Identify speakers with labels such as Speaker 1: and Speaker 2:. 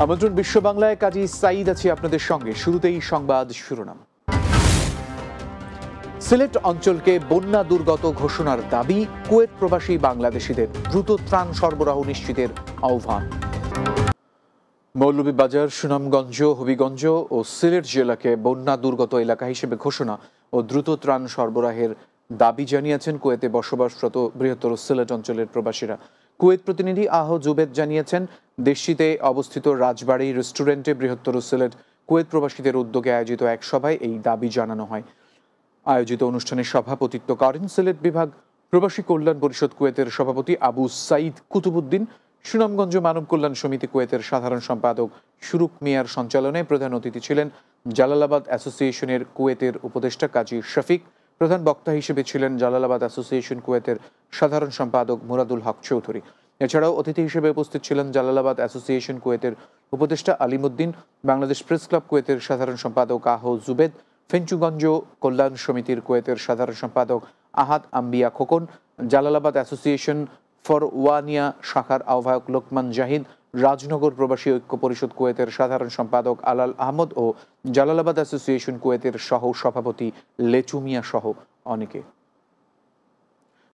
Speaker 1: আমন্ত্রণ বিশ্ব বাংলায়, কাজী সাঈদ আছি আপনাদের সঙ্গে। শুরুতেই সংবাদ শিরোনাম। সিলেট অঞ্চলকে বন্যা দুর্গত ঘোষণার দাবি, কুয়েত প্রবাসী বাংলাদেশিদের দ্রুত ত্রাণ সরবরাহ নিশ্চিতের আহ্বান। মৌলভীবাজার, সুনামগঞ্জ, হবিগঞ্জ ও সিলেট জেলাকে বন্যা দুর্গত এলাকা হিসেবে ঘোষণা ও দ্রুত ত্রাণ সরবরাহের দাবি জানিয়েছেন কুয়েতে বসবাসরত বৃহত্তর সিলেট অঞ্চলের প্রবাসীরা। কুয়েত প্রতিনিধি আহ জুবেদ জানিয়েছেন, দেশটিতে অবস্থিত রাজবাড়ী রেস্টুরেন্টে বৃহত্তর সিলেট কুয়েত প্রবাসীদের উদ্যোগে আয়োজিত এক সভায় এই দাবি জানানো হয়। আয়োজিত অনুষ্ঠানে সভাপতিত্ব করেন সিলেট বিভাগ প্রবাসী কল্যাণ পরিষদ কুয়েতের সভাপতি আবু সাঈদ কুতুবুদ্দিন। সুনামগঞ্জ মানব কল্যাণ সমিতি কুয়েতের সাধারণ সম্পাদক শুরুক মিয়ার সঞ্চালনে প্রধান অতিথি ছিলেন জালালাবাদ অ্যাসোসিয়েশনের কুয়েতের উপদেষ্টা কাজী শফিক। প্রধান বক্তা হিসেবে ছিলেন জালালাবাদ অ্যাসোসিয়েশন কুয়েতের সাধারণ সম্পাদক মুরাদুল হক চৌধুরী। এছাড়াও অতিথি হিসেবে উপস্থিত ছিলেন জালালাবাদ অ্যাসোসিয়েশন কুয়েতের উপদেষ্টা আলিমুদ্দিন, বাংলাদেশ প্রেস ক্লাব কুয়েতের সাধারণ সম্পাদক আহ জুবেদ, ফেঞ্চুগঞ্জ কল্যাণ সমিতির কুয়েতের সাধারণ সম্পাদক আহাদ আম্বিয়া খোকন, জালালাবাদ অ্যাসোসিয়েশন ফর ওয়ানিয়া শাখার আহ্বায়ক লোকমান জাহিদ, রাজনগর প্রবাসী ঐক্য পরিষদ কুয়েতের সাধারণ সম্পাদক আলাল আহমদ ও জালালাবাদ অ্যাসোসিয়েশন কুয়েতের সহ সভাপতি লেচুমিয়া সহ অনেকে।